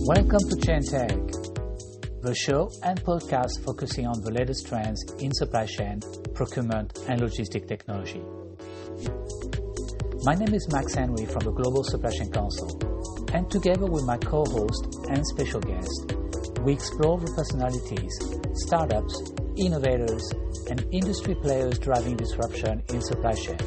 Welcome to Chain Tech, the show and podcast focusing on the latest trends in supply chain, procurement, and logistic technology. My name is Max Henry from the Global Supply Chain Council, and together with my co-host and special guest, we explore the personalities, startups, innovators, and industry players driving disruption in supply chain,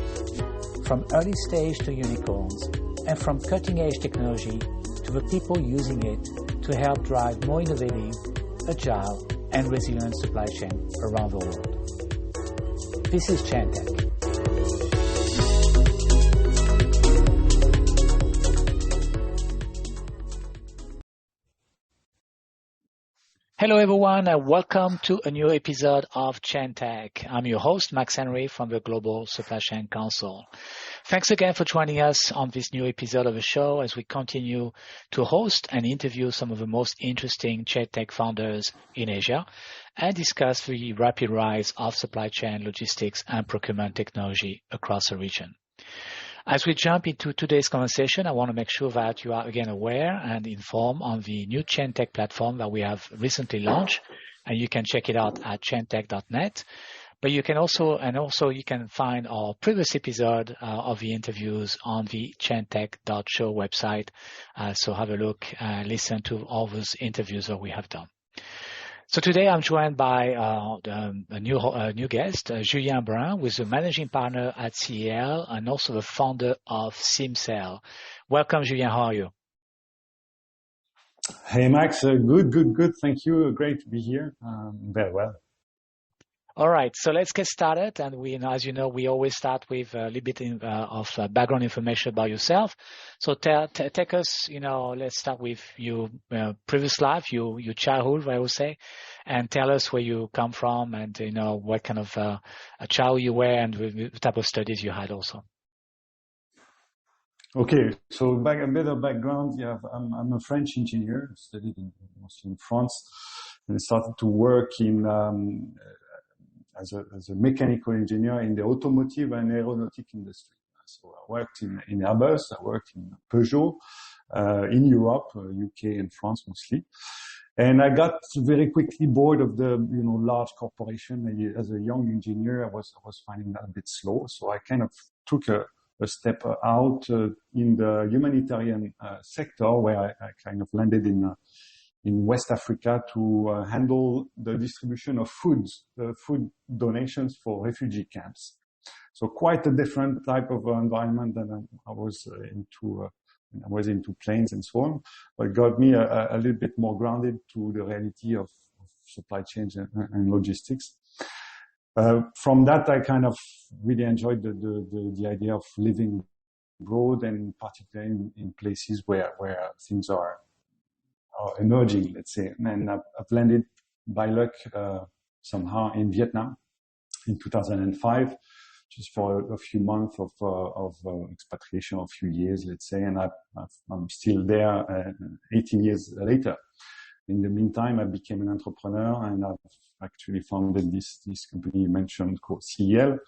from early stage to unicorns, and from cutting-edge technology to the people using it to help drive more innovative, agile, and resilient supply chain around the world. This is Chain Tech. Hello everyone, and welcome to a new episode of Chain Tech. I'm your host, Max Henry from the Global Supply Chain Council. Thanks again for joining us on this new episode of the show as we continue to host and interview some of the most interesting Chain Tech founders in Asia and discuss the rapid rise of supply chain, logistics, and procurement technology across the region. As we jump into today's conversation, I want to make sure that you are again aware and informed on the new Chain Tech platform that we have recently launched, and you can check it out at chaintech.net. But you can also you can find our previous episode of the interviews on the chaintech.show website. So have a look, listen to all those interviews that we have done. So today I'm joined by a new guest, Julien Brun, who is the managing partner at SIMCEL and also the founder of SIMCEL. Welcome, Julien. How are you? Hey, Max. Good. Thank you. Great to be here. Very well. All right, so let's get started. And as you know, we always start with a little bit of background information about yourself. So take us, let's start with your previous life, your childhood, I would say, and tell us where you come from and, what kind of a child you were and the type of studies you had also. Okay, so a bit of background. Yeah, I'm a French engineer, studied mostly in France, and started to work as a mechanical engineer in the automotive and aeronautic industry. So I worked in Airbus, I worked in Peugeot, in Europe, UK and France mostly. And I got very quickly bored of the, large corporation. As a young engineer, I was finding that a bit slow. So I kind of took a step out in the humanitarian sector where I kind of landed in West Africa to handle the distribution of food donations for refugee camps. So quite a different type of environment than I was into. I was into planes and so on, but it got me a little bit more grounded to the reality of supply chains and logistics. From that, I kind of really enjoyed the idea of living abroad, and particularly in places where things are emerging, let's say. And I've landed by luck somehow in Vietnam in 2005, just for a few months of expatriation, a few years, let's say. And I'm still there 18 years later. In the meantime, I became an entrepreneur, and I've actually founded this company you mentioned called SIMCEL,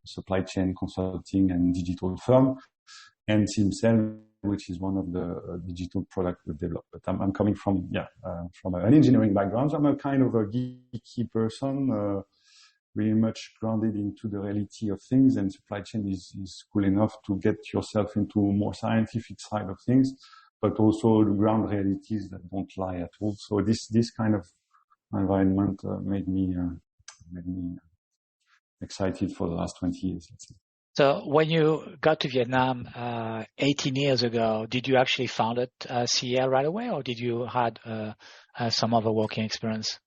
supply chain consulting and digital firm, and SIMCEL, which is one of the digital product we developed. But I'm coming from an engineering background. I'm a kind of a geeky person, really much grounded into the reality of things, and supply chain is cool enough to get yourself into more scientific side of things, but also the ground realities that don't lie at all. So this kind of environment made me excited for the last 20 years, let's say. So when you got to Vietnam 18 years ago, did you actually found it SIMCEL right away, or did you had some other working experience?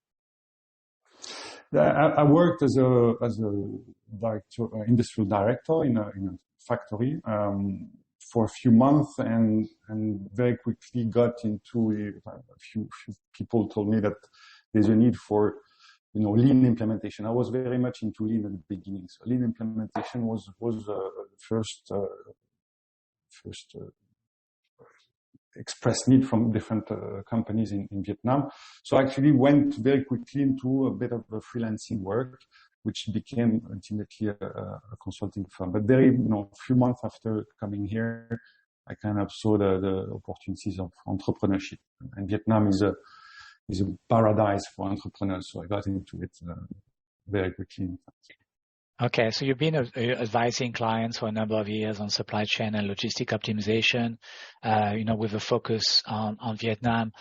I worked as a director, industrial director in a factory for a few months, and very quickly got into a few people told me that there's a need for lean implementation. I was very much into lean at the beginning. So lean implementation was first expressed need from different companies in Vietnam. So I actually went very quickly into a bit of a freelancing work, which became ultimately a consulting firm. But very, few months after coming here, I kind of saw the opportunities of entrepreneurship. And Vietnam is a paradise for entrepreneurs, so I got into it very quickly. Okay, so you've been advising clients for a number of years on supply chain and logistic optimization, with a focus on Vietnam.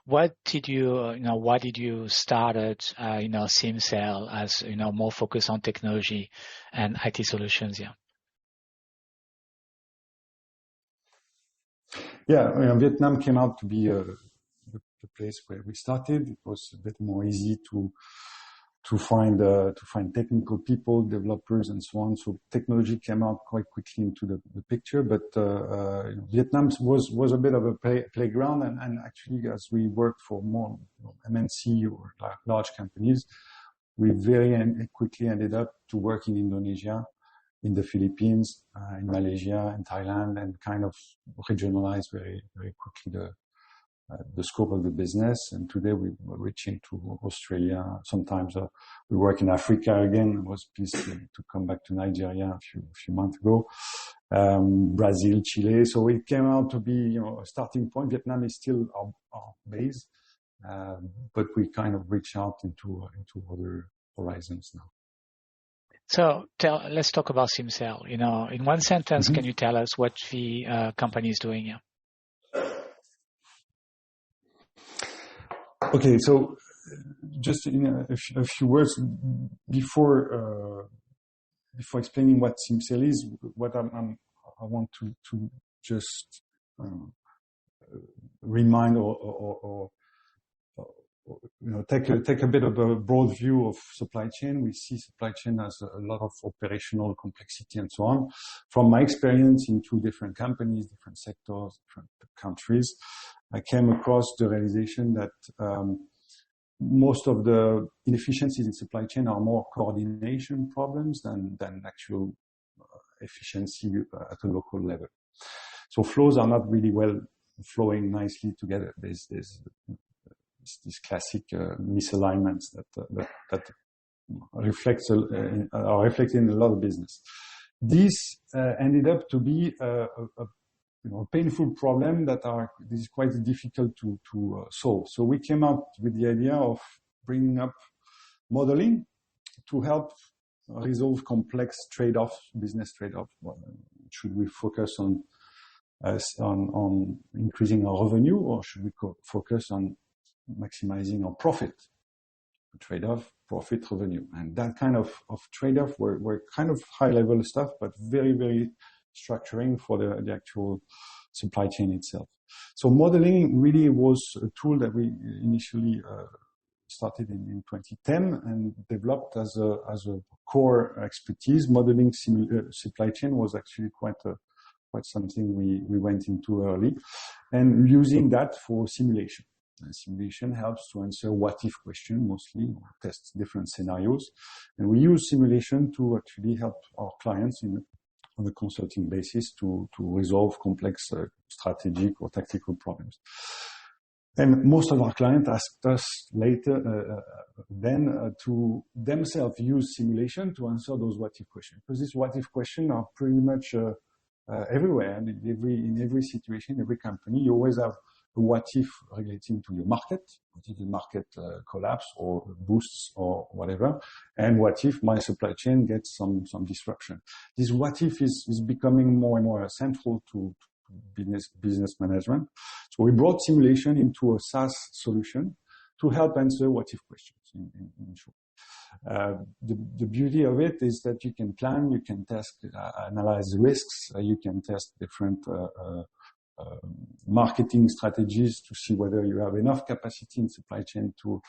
Why did you started, SIMCEL as, more focused on technology and IT solutions? Yeah. Yeah, Vietnam came out to be the place where we started. It was a bit more easy to find technical people, developers, and so on. So technology came out quite quickly into the picture. But Vietnam was a bit of a playground, and actually, as we worked for more MNC or large companies, we very quickly ended up to work in Indonesia, in the Philippines, in Malaysia, in Thailand, and kind of regionalize very, very quickly the scope of the business. And today we're reaching to Australia. Sometimes we work in Africa again. I was pleased to come back to Nigeria a few months ago. Brazil, Chile. So it came out to be, a starting point. Vietnam is still our base, but we kind of reach out into other horizons now. So let's talk about SIMCEL. In one sentence, Can you tell us what the company is doing here? Okay, so just in a few words before explaining what SIMCEL is, what I want to just remind or take a bit of a broad view of supply chain. We see supply chain as a lot of operational complexity and so on. From my experience in 2 different companies, different sectors, different countries, I came across the realization that most of the inefficiencies in supply chain are more coordination problems than actual efficiency at a local level. So flows are not really well flowing nicely together. There's these classic misalignments that are reflected in a lot of business. This ended up to be a painful problem that is quite difficult to solve. So we came out with the idea of bringing up modeling to help resolve complex trade-offs, business trade-offs. Should we focus on increasing our revenue, or should we focus on maximizing our profit? Trade-off, profit, revenue. And that kind of trade-off were kind of high-level stuff, but very, very structuring for the actual supply chain itself. So modeling really was a tool that we initially started in 2010 and developed as a core expertise. Modeling supply chain was actually quite something we went into early, and using that for simulation. Simulation helps to answer what-if question, mostly, test different scenarios. And we use simulation to actually help our clients on a consulting basis to resolve complex strategic or tactical problems. And most of our clients asked us later to themselves use simulation to answer those what-if questions. Because these what-if questions are pretty much everywhere. And in every situation, every company, you always have a what-if relating to your market. What if the market collapse or boosts or whatever? And what if my supply chain gets some disruption? This what-if is becoming more and more central to business management. So we brought simulation into a SaaS solution to help answer what-if questions in short. The beauty of it is that you can plan, you can test, analyze risks, you can test different marketing strategies to see whether you have enough capacity in supply chain to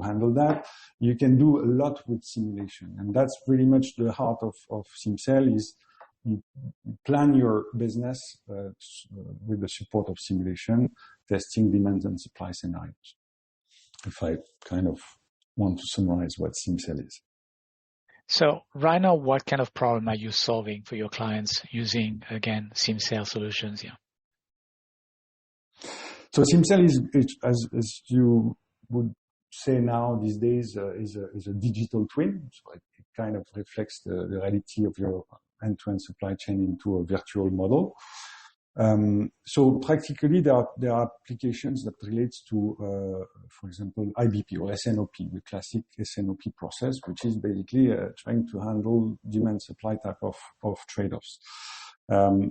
handle that. You can do a lot with simulation, and that's pretty much the heart of SIMCEL. Is you plan your business with the support of simulation, testing demand and supply scenarios. If I kind of want to summarize what SIMCEL is. So right now, what kind of problem are you solving for your clients using, again, SIMCEL solutions? Yeah. So SIMCEL is as you would say now these days, is a digital twin. So it kind of reflects the reality of your end-to-end supply chain into a virtual model. So practically, there are applications that relates to, for example, IBP or SNOP, the classic SNOP process, which is basically trying to handle demand-supply type of trade-offs.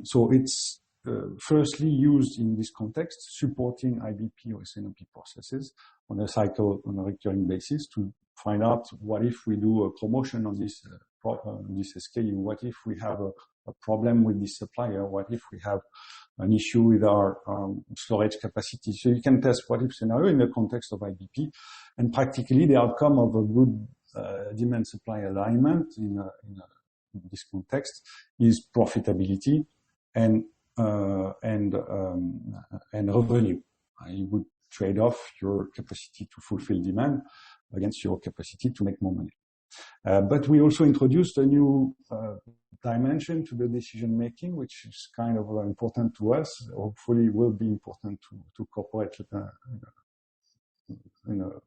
So it's firstly used in this context, supporting IBP or SNOP processes on a recurring basis to find out what if we do a promotion on this SKU, what if we have a problem with this supplier, what if we have an issue with our storage capacity. So you can test what if scenario in the context of IBP, and practically the outcome of a good demand supply alignment in this context is profitability and revenue. You would trade off your capacity to fulfill demand against your capacity to make more money. But we also introduced a new dimension to the decision making, which is kind of important to us. Hopefully, will be important to corporate in a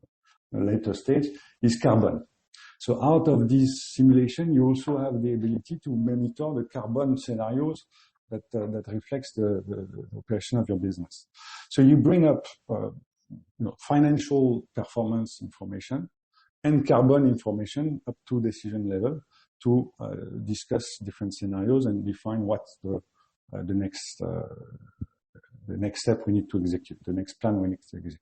later stage. Is carbon. So out of this simulation, you also have the ability to monitor the carbon scenarios that reflects the operation of your business. So you bring up financial performance information and carbon information up to decision level to discuss different scenarios and define what's the next step we need to execute, the next plan we need to execute.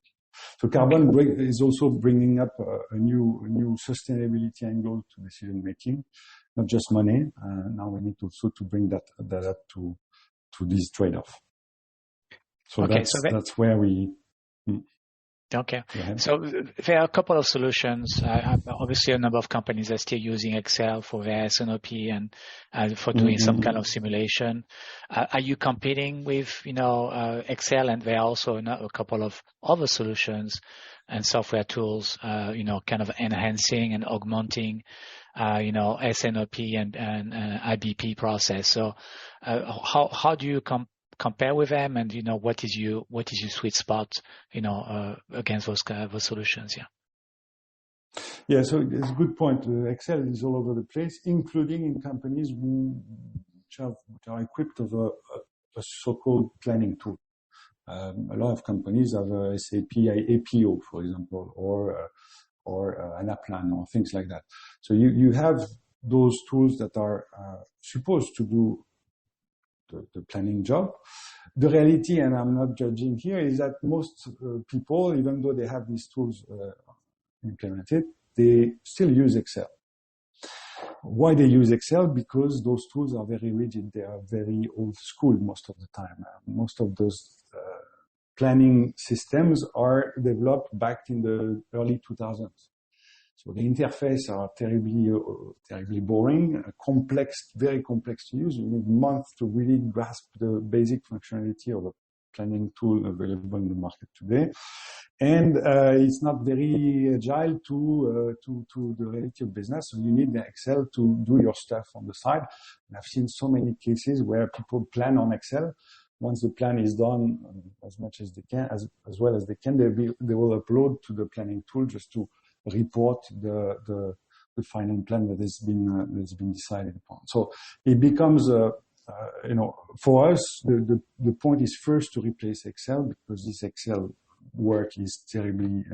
So carbon is also bringing up a new sustainability angle to decision making, not just money. Now we need also to bring that up to this trade-off. So okay, that's where we. Okay. So there are a couple of solutions. Obviously, a number of companies are still using Excel for their SNOP and for doing some kind of simulation. Are you competing with, Excel? And there are also a couple of other solutions and software tools, kind of enhancing and augmenting, SNOP and IBP process. So how do you compare with them, and what is your sweet spot, against those solutions? Yeah, so it's a good point. Excel is all over the place, including in companies which are equipped of a so-called planning tool. A lot of companies have a SAP APO, for example, or Anaplan or things like that. So you have those tools that are supposed to do the planning job. The reality, and I'm not judging here, is that most people, even though they have these tools implemented, they still use Excel. Why they use Excel? Because those tools are very rigid. They are very old school most of the time. Most of those planning systems are developed back in the early 2000s. So the interface are terribly boring, complex, very complex to use. You need months to really grasp the basic functionality of a planning tool available in the market today. And it's not very agile to the reality of business. So you need the Excel to do your stuff on the side. And I've seen so many cases where people plan on Excel. Once the plan is done, as much as they can, as well as they can, they will upload to the planning tool just to report the final plan that has been decided upon. So it becomes for us the point is first to replace Excel, because this Excel work is terribly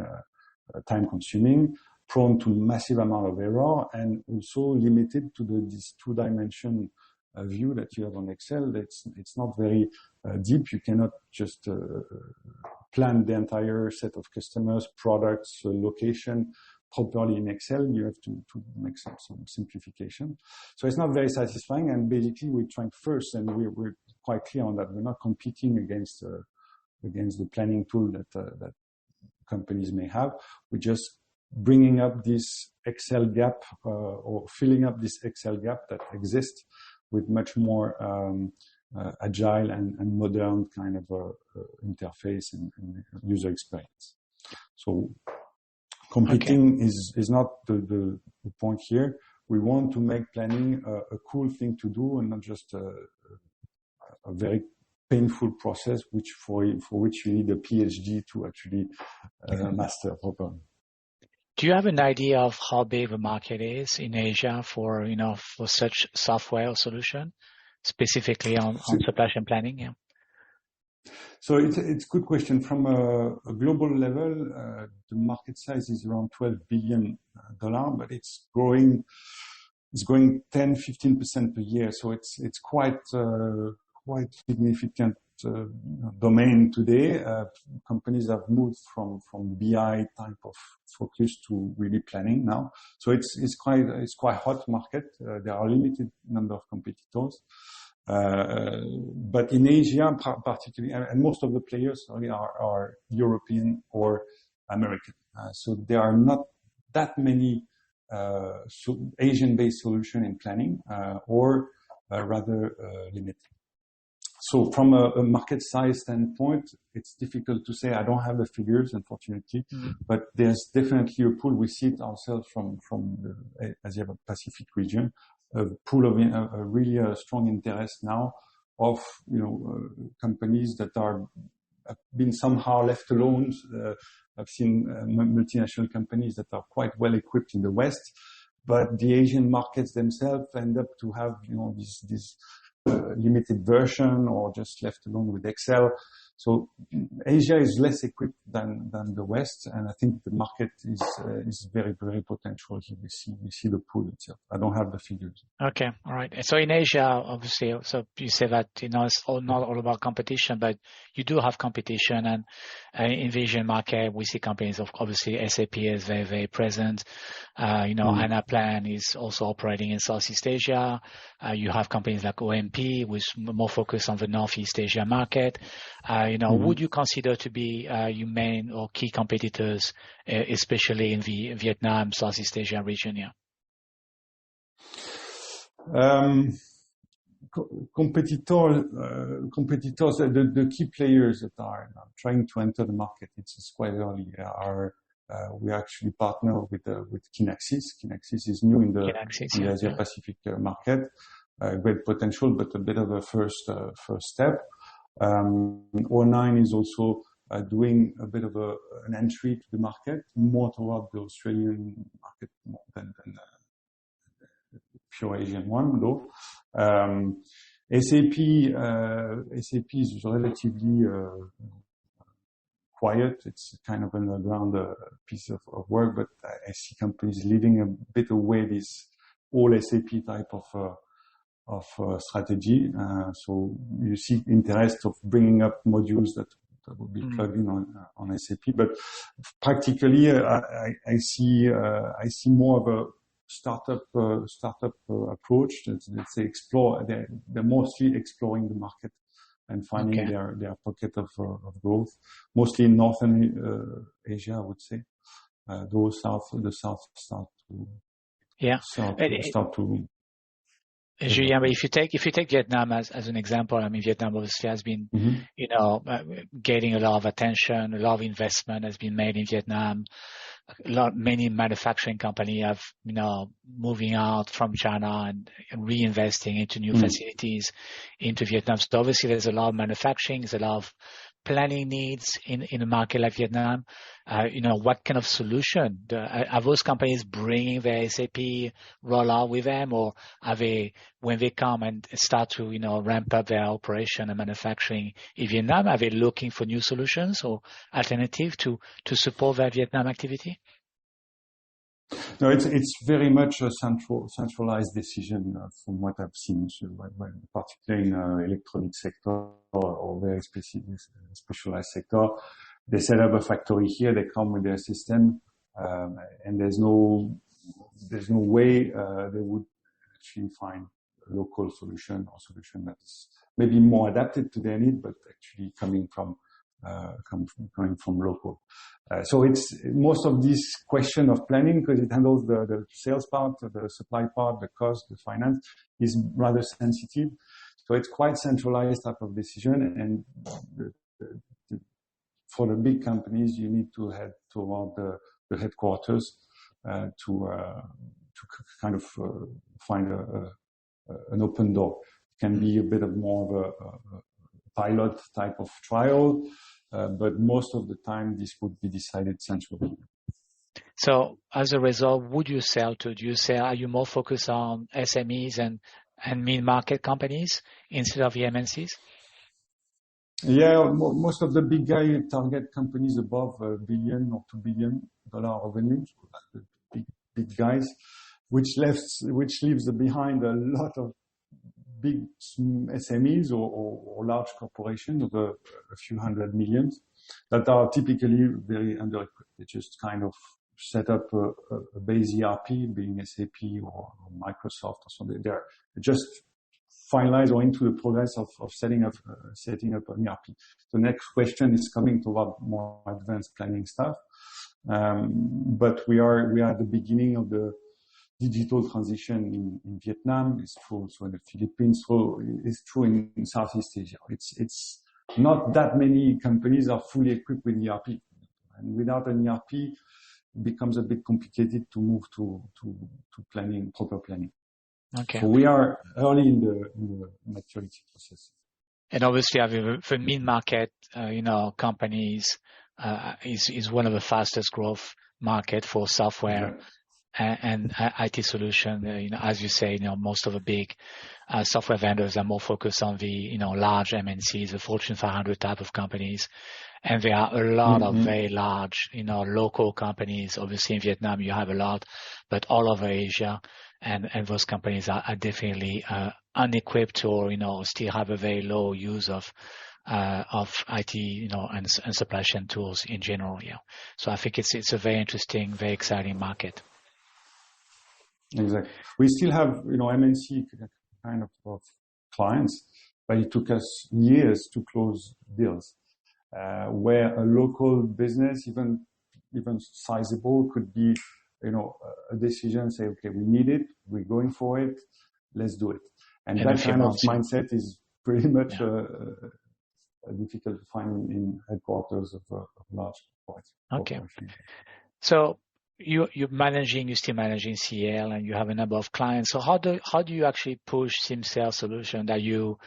time consuming, prone to massive amount of error, and also limited to this two-dimension view that you have on Excel. It's not very deep. You cannot just plan the entire set of customers, products, location properly in Excel. You have to make some simplification. So it's not very satisfying. And basically, we're trying first, and we're quite clear on that. We're not competing against the planning tool that companies may have. We're just bringing up this Excel gap or filling up this Excel gap that exists with much more agile and modern kind of interface and user experience. So competing is not the point here. We want to make planning a cool thing to do and not just a very painful process, for which you need a PhD to actually master properly. Do you have an idea of how big the market is in Asia for such software solution, specifically on supply chain planning? Yeah. So it's a good question. From a global level, the market size is around $12 billion, but it's growing 10-15% per year. So it's quite significant domain today. Companies have moved from BI type of focus to really planning now. So it's quite hot market. There are a limited number of competitors. But in Asia, particularly, and most of the players are European or American. So there are not that many Asian-based solution in planning, or rather limited. So from a market size standpoint, it's difficult to say. I don't have the figures, unfortunately, but there's definitely a pool. We see it ourselves from the Asia Pacific region, a pool of a really strong interest now of companies that have been somehow left alone. I've seen multinational companies that are quite well equipped in the West, but the Asian markets themselves end up to have this limited version or just left alone with Excel. So Asia is less equipped than the West, and I think the market is very, very potential here. We see the pool itself. I don't have the figures. Okay, all right. So in Asia, obviously, so you say that it's not all about competition, but you do have competition, and in the Asian market, we see companies of obviously SAP is very, very present. Anaplan is also operating in Southeast Asia. You have companies like OMP with more focus on the Northeast Asia market. Would you consider to be your main or key competitors, especially in the Vietnam, Southeast Asia region? Yeah. Competitors, the key players that are trying to enter the market, it's quite early. We actually partner with Kinaxis. Kinaxis is new in the Asia Pacific market. Great potential, but a bit of a first step. O9 is also doing a bit of an entry to the market, more toward the Australian market more than the pure Asian one, though. SAP is relatively quiet. It's kind of an underground piece of work, but I see companies leading a bit away this all SAP type of strategy. So you see interest of bringing up modules that will be plugged in on SAP. But practically, I see more of a startup approach. Let's say explore. They're mostly exploring the market and finding their pocket of growth, mostly in Northern Asia, I would say. The south start to. Julien, but if you take Vietnam as an example, I mean, Vietnam obviously has been, getting a lot of attention, a lot of investment has been made in Vietnam. Many manufacturing companies have, moving out from China and reinvesting into new facilities into Vietnam. So obviously there's a lot of manufacturing, there's a lot of planning needs in a market like Vietnam. What kind of solution are those companies bringing their SAP rollout with them, or are they, when they come and start to ramp up their operation and manufacturing in Vietnam, are they looking for new solutions or alternative to support their Vietnam activity? No, it's very much a centralized decision from what I've seen, particularly in electronic sector or very specialized sector. They set up a factory here. They come with their system, and there's no way they would actually find a local solution or solution that's maybe more adapted to their need, but actually coming from local. So it's most of this question of planning, because it handles the sales part, the supply part, the cost, the finance, is rather sensitive. So it's quite centralized type of decision, and for the big companies, you need to head toward the headquarters to kind of find an open door. It can be a bit of more of a pilot type of trial, but most of the time this would be decided centrally. So as a result, are you more focused on SMEs and mid-market companies instead of the MNCs? Yeah, most of the big guy target companies above $1 billion or $2 billion revenue, so like the big guys, which leaves behind a lot of big SMEs or large corporations of a few hundred millions that are typically very under-equipped. They just kind of set up a base ERP, being SAP or Microsoft or something. They're just finalize or into the progress of setting up an ERP. The next question is coming toward more advanced planning stuff. But we are at the beginning of the digital transition in Vietnam. It's true also in the Philippines. So it's true in Southeast Asia. It's not that many companies are fully equipped with ERP. And without an ERP, it becomes a bit complicated to move to planning, proper planning. Okay. So we are early in the maturity process. And obviously, for mid-market, companies is one of the fastest growth market for software and IT solution. As you say, most of the big software vendors are more focused on the large MNCs, the Fortune 500 type of companies, and there are a lot of very large local companies. Obviously, in Vietnam you have a lot, but all over Asia. And those companies are definitely unequipped or still have a very low use of IT and supply chain tools in general. Yeah, so I think it's a very interesting, very exciting market. Exactly. We still have MNC kind of clients, but it took us years to close deals. Where a local business, even sizable, could be a decision, say, okay, we need it, we're going for it, let's do it. And that kind of mindset is pretty much difficult to find in headquarters of large corporations. Okay. So you're still managing CL, and you have a number of clients. So how do you actually push SIMCEL solution? Are you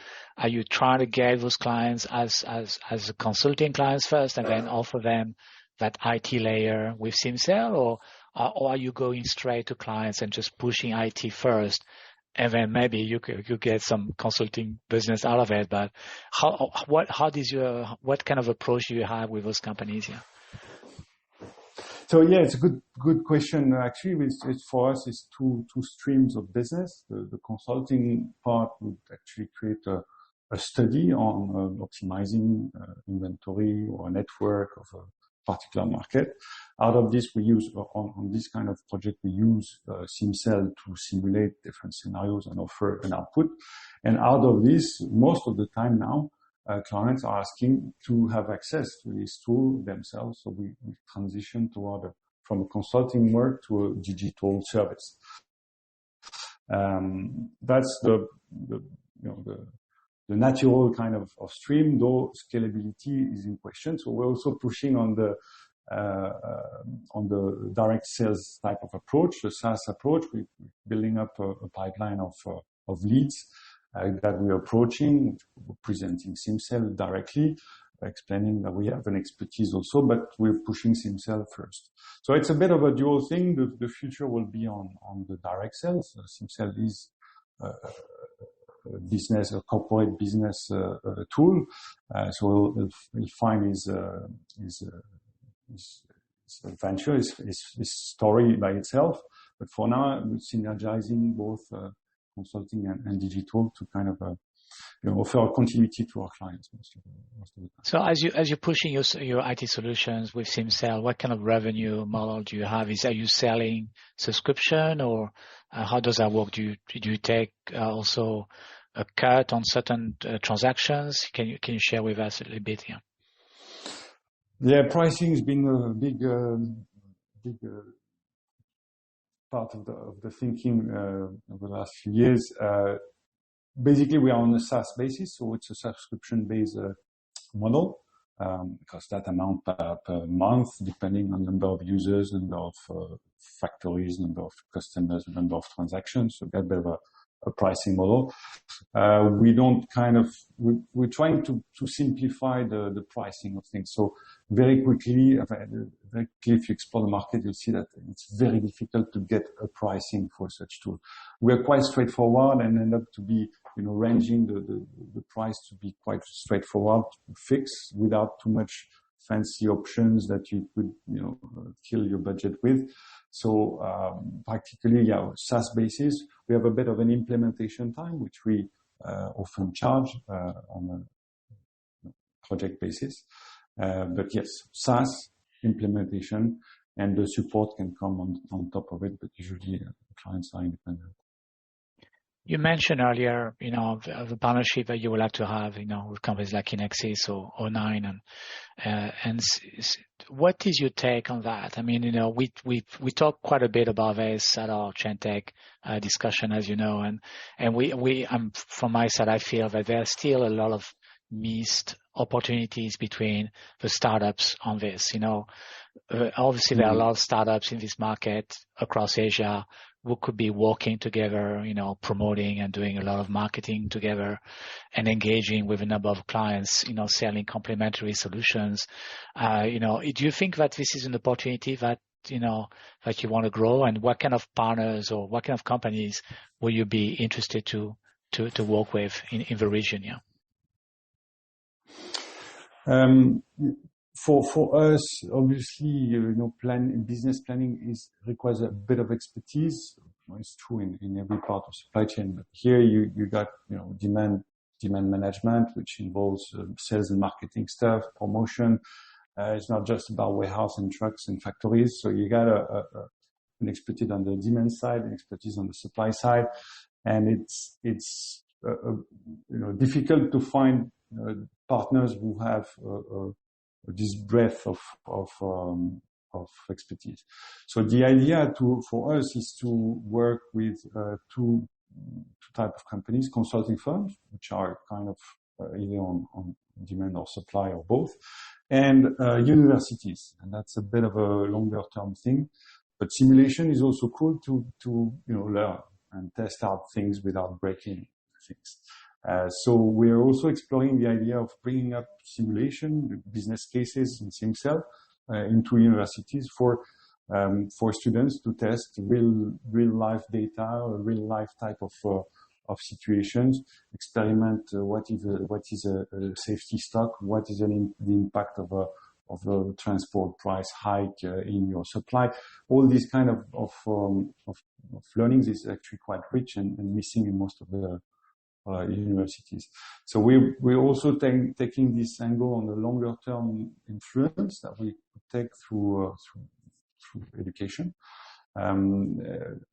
trying to get those clients as a consulting clients first, and then offer them that IT layer with SIMCEL, or are you going straight to clients and just pushing IT first, and then maybe you get some consulting business out of it? But what kind of approach do you have with those companies? Yeah. So yeah, it's a good question. Actually, for us, it's two streams of business. The consulting part would actually create a study on optimizing inventory or a network of a particular market. Out of this, we use on this kind of project, we use SIMCEL to simulate different scenarios and offer an output. And out of this, most of the time now, clients are asking to have access to this tool themselves. So we transition from a consulting work to a digital service. That's the natural kind of stream, though scalability is in question. So we're also pushing on the direct sales type of approach, the SaaS approach. We're building up a pipeline of leads that we're approaching, presenting SIMCEL directly, explaining that we have an expertise also, but we're pushing SIMCEL first. So it's a bit of a dual thing. The future will be on the direct sales. SIMCEL is a corporate business tool. So we'll find his venture, his story by itself. But for now, we're synergizing both consulting and digital to kind of offer continuity to our clients most of the time. So as you're pushing your IT solutions with SIMCEL, what kind of revenue model do you have? Are you selling subscription, or how does that work? Do you take also a cut on certain transactions? Can you share with us a little bit here? Yeah, pricing has been a big part of the thinking over the last few years. Basically, we are on a SaaS basis, so it's a subscription-based model, because that amount per month, depending on number of users, number of factories, number of customers, number of transactions. So that bit of a pricing model. We're trying to simplify the pricing of things. So very quickly, if you explore the market, you'll see that it's very difficult to get a pricing for such tool. We're quite straightforward and end up to be ranging the price to be quite straightforward, fixed, without too much fancy options that you could, kill your budget with. So, practically, SaaS basis, we have a bit of an implementation time, which we often charge on a project basis. But yes, SaaS implementation, and the support can come on top of it, but usually clients are independent. You mentioned earlier, the partnership that you would like to have, with companies like Inexis or O9, and what is your take on that? I mean, we talk quite a bit about this at our Chantech discussion, as you know, and from my side, I feel that there's still a lot of missed opportunities between the startups on this. Obviously there are a lot of startups in this market across Asia who could be working together, promoting and doing a lot of marketing together and engaging with a number of clients, selling complementary solutions. Do you think that this is an opportunity that you want to grow, and what kind of partners or what kind of companies will you be interested to work with in the region? Yeah. For us, obviously, business planning requires a bit of expertise. It's true in every part of supply chain, but here you got, demand management, which involves sales and marketing stuff, promotion. It's not just about warehouse and trucks and factories. So you got an expertise on the demand side, an expertise on the supply side, and it's difficult to find partners who have this breadth of expertise. So the idea for us is to work with two type of companies: consulting firms, which are kind of either on demand or supply or both, and universities, and that's a bit of a longer term thing. But simulation is also cool to learn and test out things without breaking things. So we're also exploring the idea of bringing up simulation business cases in SIMCEL into universities for students to test real life data, real life type of situations, experiment what is a safety stock, what is the impact of the transport price hike in your supply. All these kind of learnings is actually quite rich and missing in most of the universities. So we're also taking this angle on the longer term influence that we take through education. In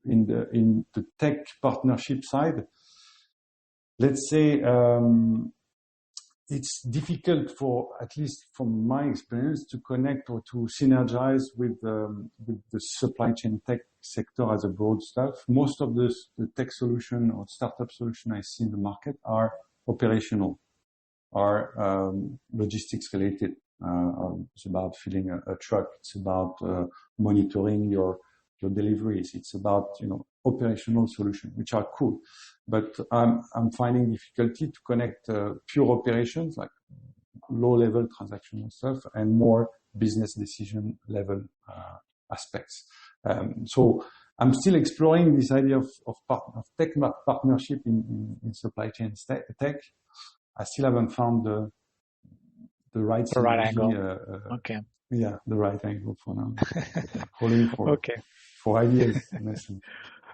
the tech partnership side, let's say it's difficult, for at least from my experience, to connect or to synergize with the supply chain tech sector as a broad stuff. Most of the tech solution or startup solution I see in the market are operational, are logistics related. It's about filling a truck. It's about monitoring your deliveries. It's about operational solutions, which are cool. But I'm finding difficulty to connect pure operations, like low-level transactional stuff, and more business decision level aspects. So I'm still exploring this idea of tech partnership in supply chain tech. I still haven't found the right angle. Okay. Yeah, the right angle for now. Calling for ideas.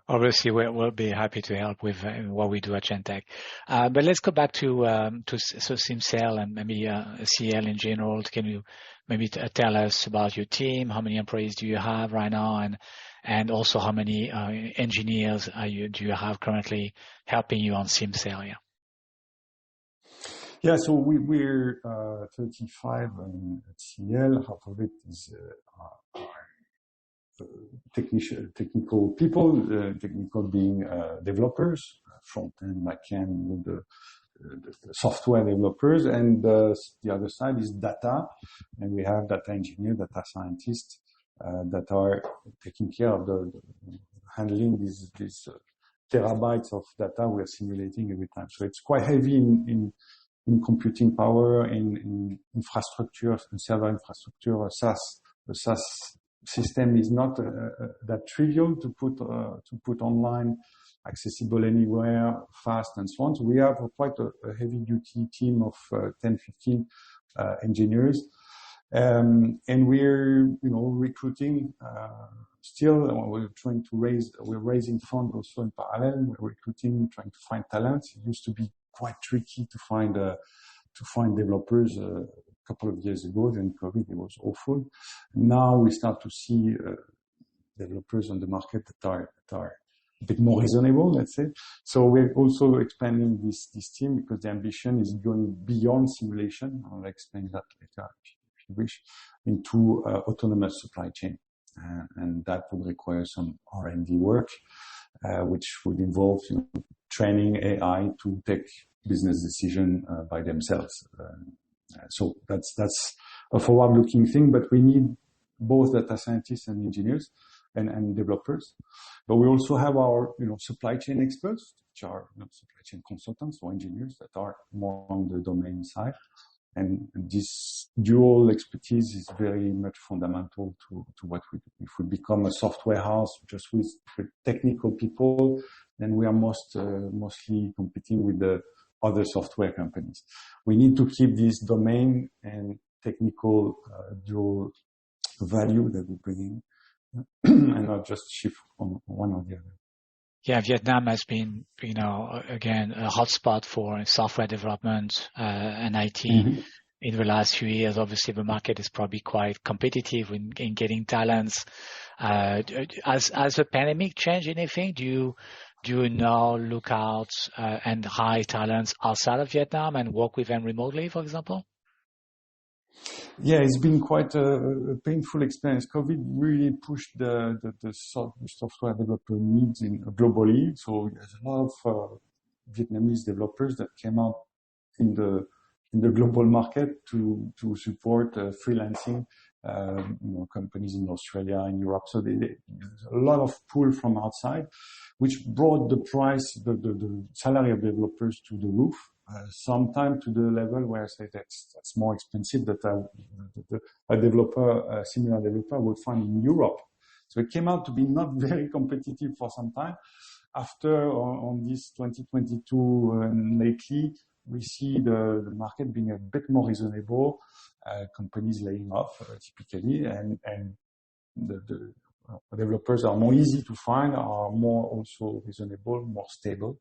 Obviously, we'll be happy to help with what we do at Chantech. But let's go back to SIMCEL and maybe CL in general. Can you maybe tell us about your team? How many employees do you have right now, and also how many engineers do you have currently helping you on SIMCEL? Yeah. Yeah, so we're 35 at CL. Half of it is technical people, technical being developers, front-end, back-end, with the software developers, and the other side is data, and we have data engineer, data scientists that are taking care of handling these terabytes of data we're simulating every time. So it's quite heavy in computing power, in infrastructure, in server infrastructure. The SaaS system is not that trivial to put online accessible anywhere, fast, and so on. So we have quite a heavy-duty team of 10, 15 engineers. And we're, recruiting, still, we're raising funds also in parallel. We're recruiting, trying to find talent. It used to be quite tricky to find developers a couple of years ago. During COVID, it was awful. Now we start to see developers on the market that are a bit more reasonable, let's say. So we're also expanding this team because the ambition is going beyond simulation. I'll explain that later if you wish, into autonomous supply chain. And that would require some R&D work, which would involve training AI to take business decision by themselves. So that's a forward-looking thing, but we need both data scientists and engineers and developers. But we also have our supply chain experts, which are supply chain consultants or engineers that are more on the domain side. And this dual expertise is very much fundamental to what we do. If we become a software house just with technical people, then we are mostly competing with the other software companies. We need to keep this domain and technical dual value that we bring in, and not just shift on one or the other. Yeah, Vietnam has been, again, a hotspot for software development and IT in the last few years. Obviously, the market is probably quite competitive in getting talents. Has the pandemic changed anything? Do you now look out and hire talents outside of Vietnam and work with them remotely, for example? Yeah, it's been quite a painful experience. COVID really pushed the software developer needs globally. So there's a lot of Vietnamese developers that came out in the global market to support freelancing companies in Australia and Europe. So there's a lot of pull from outside, which brought the price, the salary of developers to the roof. Sometimes to the level where I say that's more expensive that a similar developer would find in Europe. So it came out to be not very competitive for some time. After on this 2022 and lately, we see the market being a bit more reasonable, companies laying off typically, and the developers are more easy to find, are more also reasonable, more stable.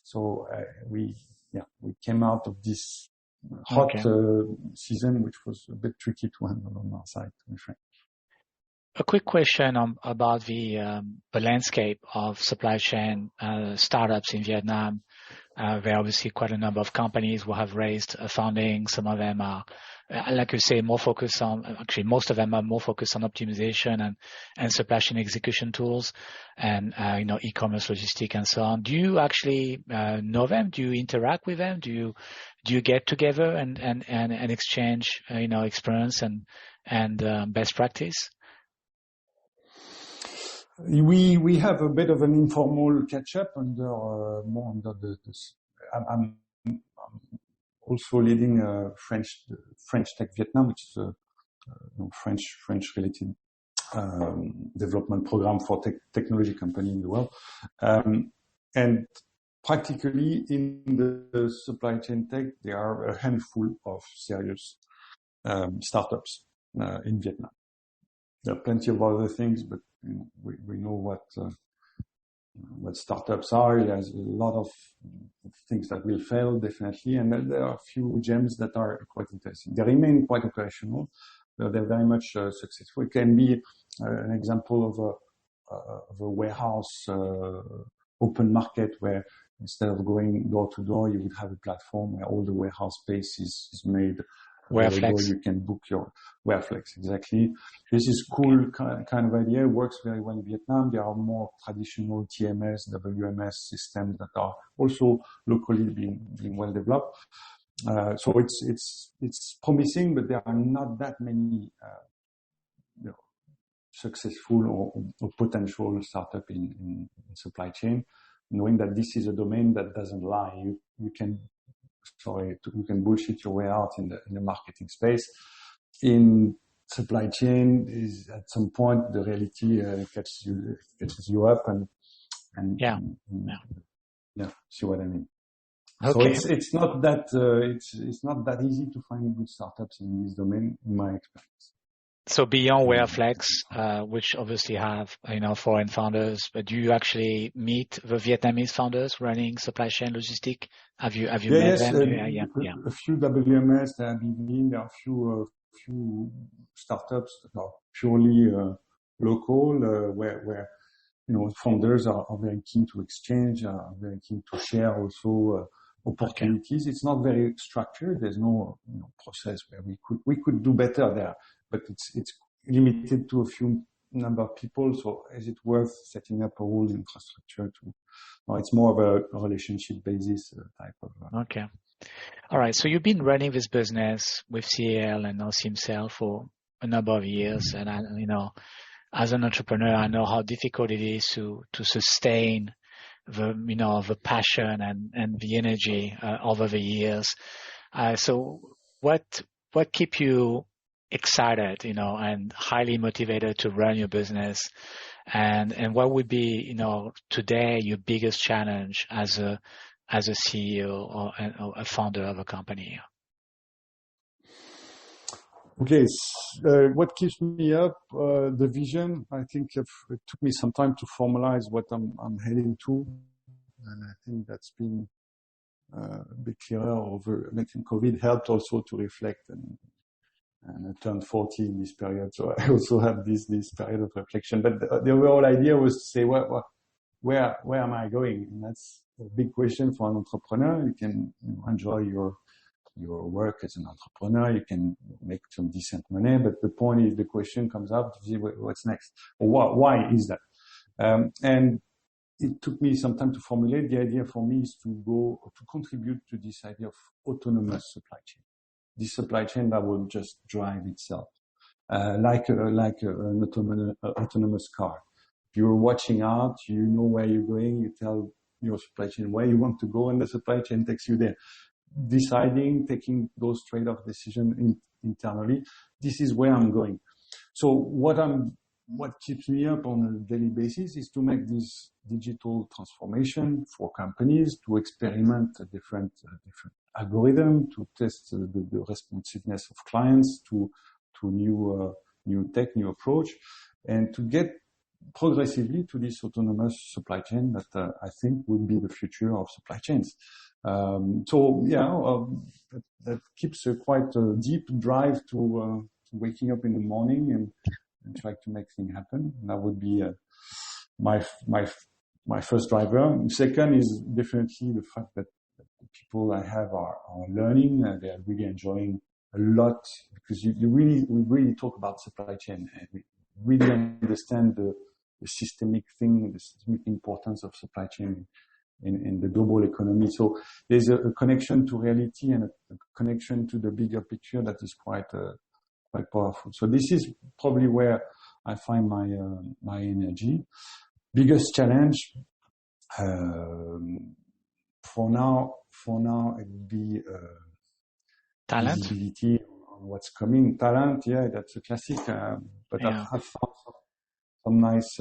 So we came out of this hot season, which was a bit tricky to handle on our side, to be frank. A quick question about the landscape of supply chain startups in Vietnam. There are obviously quite a number of companies who have raised funding. Some of them are, like you say, more focused on, actually most of them are more focused on optimization and supply chain execution tools and, e-commerce, logistics and so on. Do you actually know them? Do you interact with them? Do you get together and exchange, experience and best practice? We have a bit of an informal catch-up I'm also leading French Tech Vietnam, which is a French-related development program for technology company in the world. And practically in the supply chain tech, there are a handful of serious startups in Vietnam. There are plenty of other things, but we know what startups are. There's a lot of things that will fail, definitely, and then there are a few gems that are quite interesting. They remain quite operational. They're very much successful. It can be an example of a warehouse open market where instead of going door to door, you would have a platform where all the warehouse space is made. Wareflex. You can book your Wareflex, exactly. This is cool kind of idea. It works very well in Vietnam. There are more traditional TMS, WMS systems that are also locally being well developed. So it's promising, but there are not that many successful or potential startup in supply chain. Knowing that this is a domain that doesn't lie, you can bullshit your way out in the marketing space. In supply chain, is at some point the reality catches you up, and And Yeah. See what I mean? Okay. So it's not that it's not that easy to find good startups in this domain, in my experience. So beyond WearFlex, which obviously have foreign founders, but do you actually meet the Vietnamese founders running supply chain logistic? Have you met them? A few WMS, there have been a few startups that are purely local, where founders are very keen to exchange, are very keen to share also opportunities. Okay. It's not very structured. There's no process where we could do better there, but it's limited to a few number of people. So is it worth setting up a whole infrastructure to? No, it's more of a relationship basis type of. Okay. All right. So you've been running this business with CL and now SIMCEL for a number of years, and as an entrepreneur, I know how difficult it is to sustain the passion and the energy over the years. So what keep you excited, and highly motivated to run your business, and what would be, today your biggest challenge as a CEO or a founder of a company? Okay, what keeps me up? The vision. I think it took me some time to formalize what I'm heading to, and I think that's been a bit clearer over. I think COVID helped also to reflect, and I turned 40 in this period, so I also have this period of reflection. But the overall idea was to say, where am I going? And that's a big question for an entrepreneur. You can enjoy your work as an entrepreneur, you can make some decent money, but the point is, the question comes up to see what's next, or why is that? And it took me some time to formulate. The idea for me is to contribute to this idea of autonomous supply chain. This supply chain that will just drive itself, like an autonomous car. You're watching out, you know where you're going, you tell your supply chain where you want to go, and the supply chain takes you there. Taking those trade-off decisions internally. This is where I'm going. So what keeps me up on a daily basis is to make this digital transformation for companies, to experiment a different algorithm, to test the responsiveness of clients to new tech, new approach, and to get progressively to this autonomous supply chain that I think will be the future of supply chains. That keeps quite a deep drive to waking up in the morning and try to make things happen. And that would be my first driver. Second is definitely the fact that the people I have are learning. They are really enjoying a lot, because we really talk about supply chain, and we really understand the systemic thing, the systemic importance of supply chain in the global economy. So there's a connection to reality and a connection to the bigger picture that is quite powerful. So this is probably where I find my energy. Biggest challenge for now it would be talent, visibility on what's coming. Talent, yeah, that's a classic. But yeah. I've found some nice.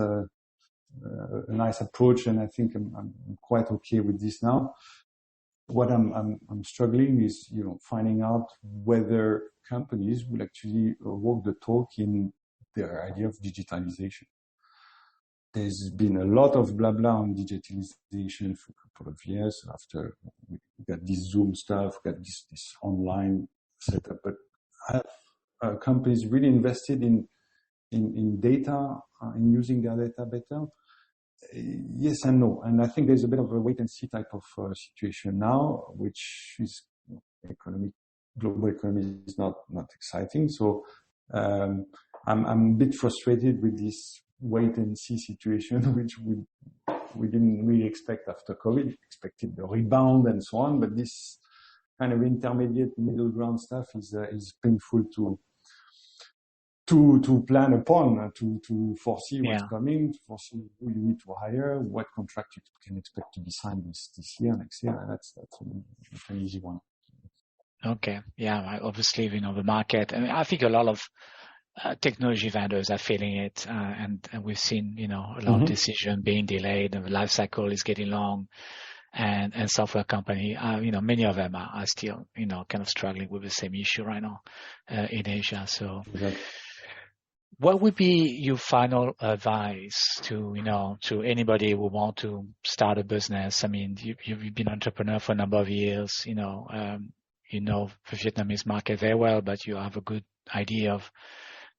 A nice approach, and I think I'm quite okay with this now. What I'm struggling is, finding out whether companies will actually walk the talk in their idea of digitalization. There's been a lot of blah blah on digitalization for a couple of years. After we got this Zoom stuff, got this online setup, but have companies really invested in data, in using their data better? Yes and no. And I think there's a bit of a wait and see type of situation now, which is global economy is not exciting. So I'm a bit frustrated with this wait and see situation, which we didn't really expect after COVID. We expected the rebound and so on, but this kind of intermediate middle ground stuff is painful to plan upon, to foresee what's coming, to foresee who you need to hire, what contract you can expect to be signed this year, next year. That's an easy one. Okay. Yeah. Obviously, the market, I mean, I think a lot of technology vendors are feeling it, and we've seen, a lot of decision being delayed, and the life cycle is getting long, and software company, many of them are still, kind of struggling with the same issue right now in Asia. So, what would be your final advice to anybody who want to start a business? I mean, you've been an entrepreneur for a number of years. The Vietnamese market very well, but you have a good idea of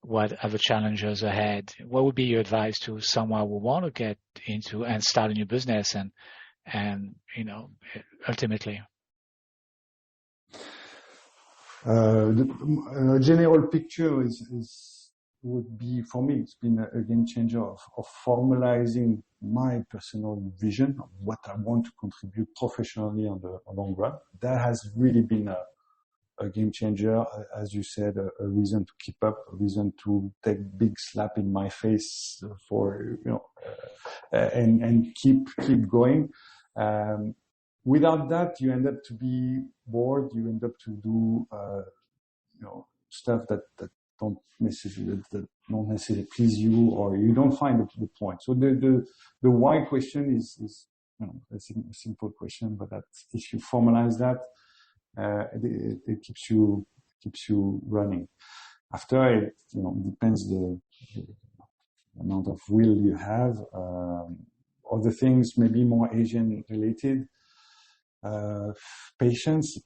what are the challenges ahead. What would be your advice to someone who want to get into and start a new business and ultimately? The general picture would be, for me, it's been a game changer of formalizing my personal vision of what I want to contribute professionally on the long run. That has really been a game changer, as you said, a reason to keep up, a reason to take big slap in my face and keep going. Without that, you end up to be bored. You end up to do stuff that don't necessarily please you, or you don't find the point. So the why question is a simple question, but that if you formalize that, it keeps you running. After it, depends the amount of will you have. Other things maybe more Asian related. Patience.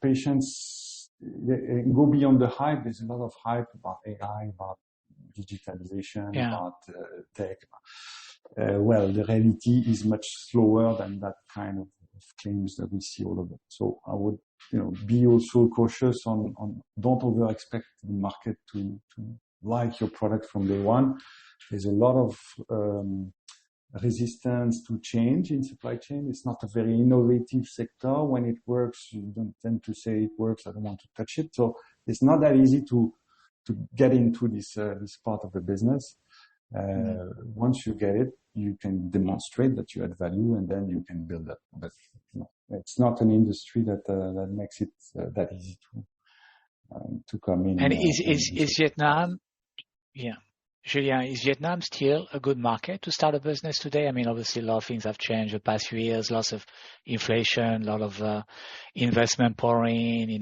Go beyond the hype. There's a lot of hype about AI, about digitalization, about tech. Well, the reality is much slower than that kind of claims that we see all over. So I would, be also cautious on don't over expect the market to like your product from day one. There's a lot of resistance to change in supply chain. It's not a very innovative sector. When it works, you don't tend to say it works. I don't want to touch it. So it's not that easy to get into this part of the business. Once you get it, you can demonstrate that you add value, and then you can build up. But it's not an industry that makes it that easy to come in. And is Vietnam? Yeah. Julien, is Vietnam still a good market to start a business today? I mean, obviously, a lot of things have changed the past few years, lots of inflation, a lot of investment pouring,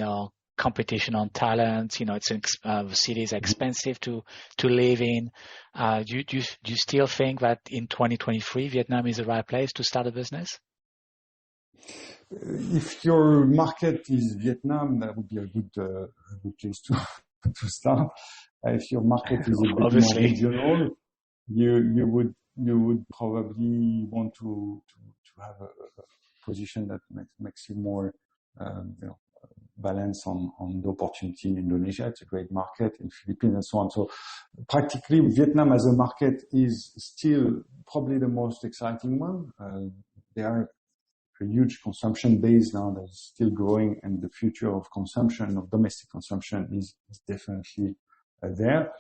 competition on talent. The city is expensive to live in. Do you still think that in 2023, Vietnam is the right place to start a business? If your market is Vietnam, that would be a good place to start. If your market is a bit more regional, you would probably want to have a position that makes you more balance on the opportunity in Indonesia. It's a great market, in Philippines and so on. So practically Vietnam as a market is still probably the most exciting one. They are a huge consumption base now that is still growing, and the future of consumption, of domestic consumption is definitely there.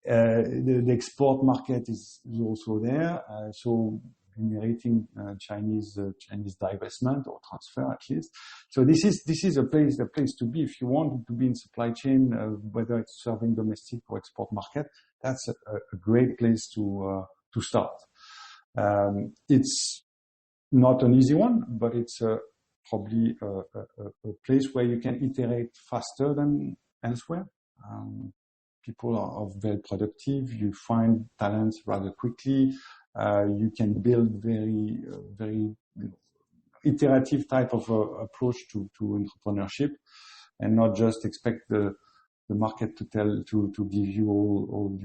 The export market is also there. So generating Chinese divestment or transfer at least. So this is a place to be if you want to be in supply chain, whether it's serving domestic or export market. That's a great place to start. It's not an easy one, but it's probably a place where you can iterate faster than elsewhere. People are very productive. You find talents rather quickly. You can build very iterative type of approach to entrepreneurship, and not just expect the market to give you all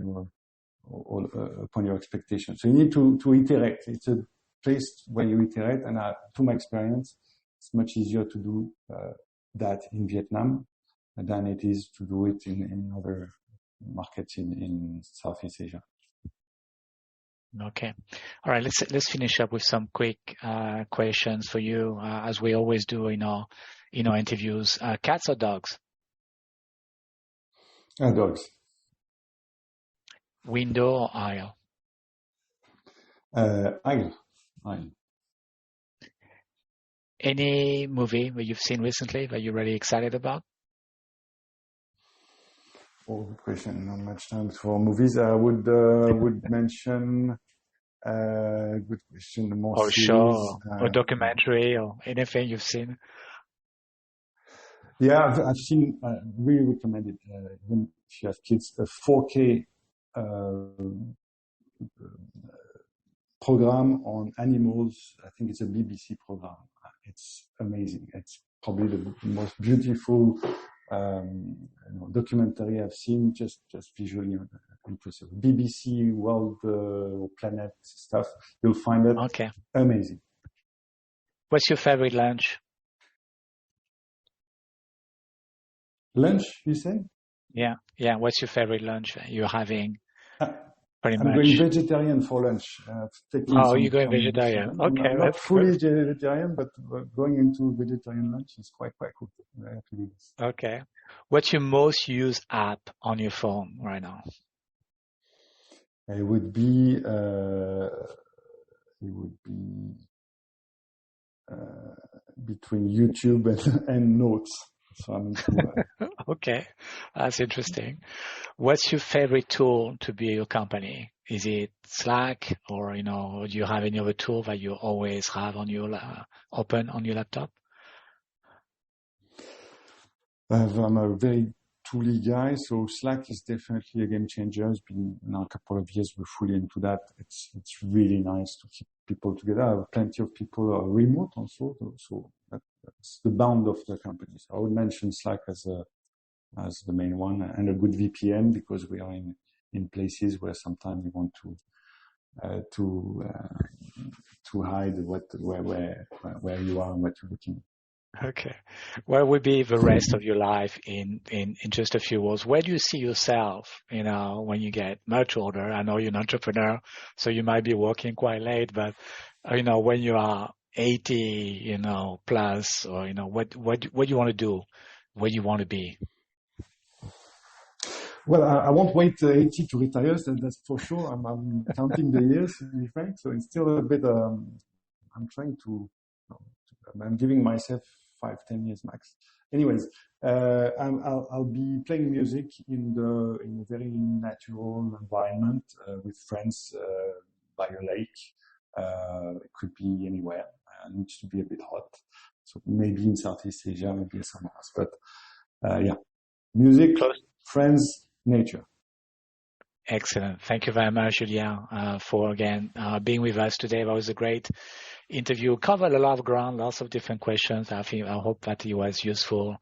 upon your expectations. So you need to iterate. It's a place where you iterate, and to my experience, it's much easier to do that in Vietnam than it is to do it in other markets in Southeast Asia. Okay. All right. Let's finish up with some quick questions for you, as we always do in our interviews. Cats or dogs? Dogs. Window or aisle? Aisle. Any movie that you've seen recently that you're really excited about? Oh, good question. Not much time for movies. I would mention. Good question. More or series. show or documentary or anything you've seen? Yeah, I've seen. Really recommend it. Even if you have kids, a 4K program on animals. I think it's a BBC program. It's amazing. It's probably the most beautiful documentary I've seen. Just visually impressive. BBC World Planet stuff. You'll find it amazing. What's your favorite lunch? Lunch, you say? Yeah. What's your favorite lunch you're having? I'm going vegetarian for lunch. You're going vegetarian. Okay, I'm not fully vegetarian, but going into vegetarian lunch is quite cool. Very happy with this. Okay. What's your most used app on your phone right now? It would be between YouTube and Notes. So I'm into, Okay, that's interesting. What's your favorite tool to be your company? Is it Slack, or do you have any other tool that you always have on your open on your laptop? I'm a very tooly guy, so Slack is definitely a game changer. It's been now a couple of years we're fully into that. It's really nice to keep people together. Plenty of people are remote also, so that's the bound of the company. So I would mention Slack as the main one, and a good VPN, because we are in places where sometimes you want to hide where you are and what you're looking at. Okay. What would be the rest of your life in just a few words? Where do you see yourself, when you get much older? I know you're an entrepreneur, so you might be working quite late, but, when you are 80, plus, or, what do you want to do? Where do you want to be? Well, I won't wait 80 to retire, that's for sure. I'm counting the years, to be frank, so it's still a bit, I'm trying to, I'm giving myself 5-10 years max. Anyways, I'll be playing music in a very natural environment with friends by a lake. It could be anywhere. It needs to be a bit hot. So maybe in Southeast Asia, maybe somewhere else. But yeah, music, friends, nature. Excellent. Thank you very much, Julien, for again being with us today. That was a great interview. Covered a lot of ground, lots of different questions. I hope that it was useful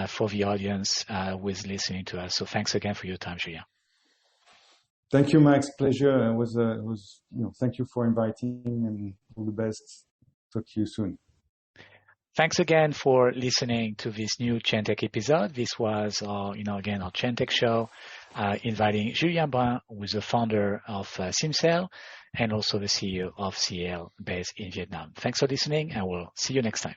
for the audience who is listening to us. So thanks again for your time, Julien. Thank you, Max. Pleasure. It was thank you for inviting, and all the best. Talk to you soon. Thanks again for listening to this new Chantech episode. This was again, our Chantech show, inviting Julien Brun, who is the founder of SIMCEL and also the CEO of CL based in Vietnam. Thanks for listening, and we'll see you next time.